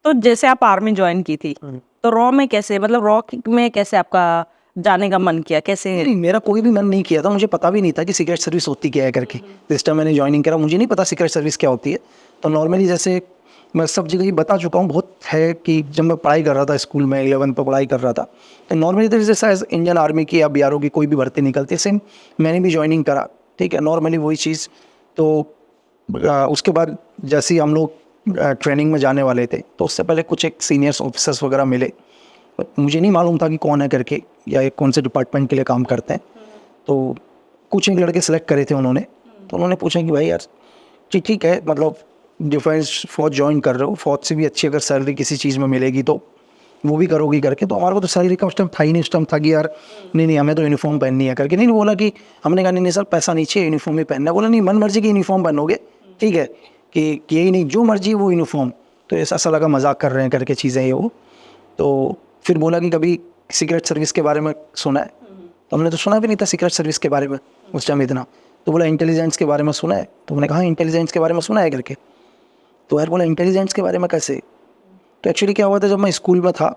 तो जैसे आप आर्मी ज्वाइन की थी, तो रॉ में कैसे, मतलब रॉ में कैसे आपका जाने का मन किया, कैसे? नहीं, मेरा कोई भी मन नहीं किया था, मुझे पता भी नहीं था कि सीक्रेट सर्विस होती क्या है करके। जिस टाइम मैंने ज्वाइनिंग करा मुझे नहीं पता सीक्रेट सर्विस क्या होती है। तो नॉर्मली जैसे मैं सब जगह ही बता चुका हूँ बहुत है कि जब मैं पढ़ाई कर रहा था स्कूल में 11 पर पढ़ाई कर रहा था, तो नॉर्मली तो जैसे इंडियन आर्मी की या BRO की कोई भी भर्ती निकलती है सेम मैंने भी ज्वाइनिंग करा, ठीक है, नॉर्मली वही चीज़। तो उसके बाद जैसे ही हम लोग ट्रेनिंग में जाने वाले थे तो उससे पहले कुछ एक सीनियर्स ऑफिसर्स वगैरह मिले, मुझे नहीं मालूम था कि कौन है करके या ये कौन से डिपार्टमेंट के लिए काम करते हैं। तो कुछ एक लड़के सेलेक्ट करे थे उन्होंने, तो उन्होंने पूछा कि भाई यार ठीक है, मतलब डिफेंस फौज ज्वाइन कर रहे हो, फौज से भी अच्छी अगर सैलरी किसी चीज़ में मिलेगी तो वो भी करोगी करके। तो हमारे को तो सैलरी का उस टाइम था ही नहीं, उस टाइम था कि यार नहीं हमें तो यूनिफॉर्म पहननी है करके। नहीं बोला कि हमने कहा नहीं सर पैसा नहीं चाहिए, यूनिफॉर्म ही पहनना है। बोला नहीं मन मर्जी की यूनिफॉर्म पहनोगे, ठीक है, कि यही नहीं जो मर्जी वो यूनिफॉर्म। तो ऐसा लगा मजाक कर रहे हैं करके चीज़ें ये वो। तो फिर बोला कि कभी सीक्रेट सर्विस के बारे में सुना है, तो हमने तो सुना भी नहीं था सीक्रेट सर्विस के बारे में उस टाइम इतना। तो बोला इंटेलिजेंस के बारे में सुना है, तो मैंने कहा इंटेलिजेंस के बारे में सुना है करके। तो यार बोला इंटेलिजेंस के बारे में कैसे। तो एक्चुअली क्या हुआ था, जब मैं स्कूल में था,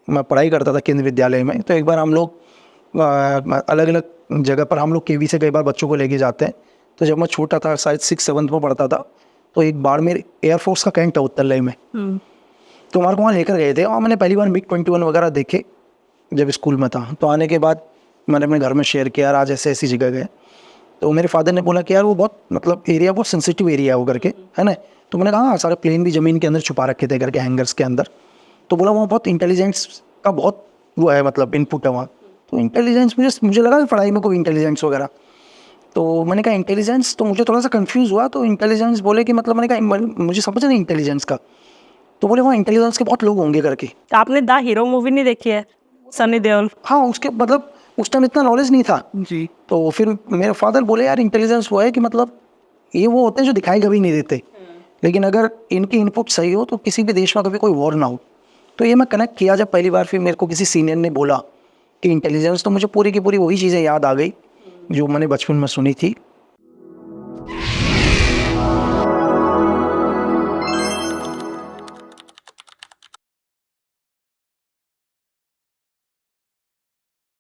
मैं पढ़ाई करता था केंद्रीय विद्यालय में, तो एक बार हम लोग अलग अलग जगह पर हम लोग KV से कई बार बच्चों को लेके जाते हैं। तो जब मैं छोटा था शायद 6-7 में पढ़ता था, तो एक बाड़मेर एयरफोर्स का कैंट है उत्तरलय में, तो हमारे को वहाँ लेकर गए थे और मैंने पहली बार MiG-21 वगैरह देखे जब स्कूल में था। तो आने के बाद मैंने अपने घर में शेयर किया यार आज ऐसे ऐसी जगह गए। तो मेरे फादर ने बोला कि यार वो बहुत मतलब एरिया बहुत सेंसिटिव एरिया है वो करके, है ना। तो मैंने कहा हाँ सारे प्लेन भी ज़मीन के अंदर छुपा रखे थे करके हैंगर्स के अंदर। तो बोला वहाँ बहुत इंटेलिजेंस का बहुत वो है, मतलब इनपुट है वहाँ। तो इंटेलिजेंस मुझे लगा कि पढ़ाई में कोई इंटेलिजेंस वगैरह। तो मैंने कहा इंटेलिजेंस, तो मुझे थोड़ा सा कंफ्यूज हुआ। तो इंटेलिजेंस बोले कि मतलब मैंने कहा मुझे समझ नहीं इंटेलिजेंस का। तो बोले वहाँ इंटेलिजेंस के बहुत लोग होंगे करके। आपने द हीरो मूवी नहीं देखी है, सनी देओल? हाँ उसके मतलब उस टाइम इतना नॉलेज नहीं था जी। तो फिर मेरे फादर बोले यार इंटेलिजेंस वो है कि मतलब ये वो होते हैं जो दिखाई कभी नहीं देते, लेकिन अगर इनकी इनपुट सही हो तो किसी भी देश में कभी कोई वॉर ना हो। तो ये मैं कनेक्ट किया जब पहली बार, फिर मेरे को किसी सीनियर ने बोला कि इंटेलिजेंस, तो मुझे पूरी की पूरी वही चीज़ें याद आ गई जो मैंने बचपन में सुनी थी।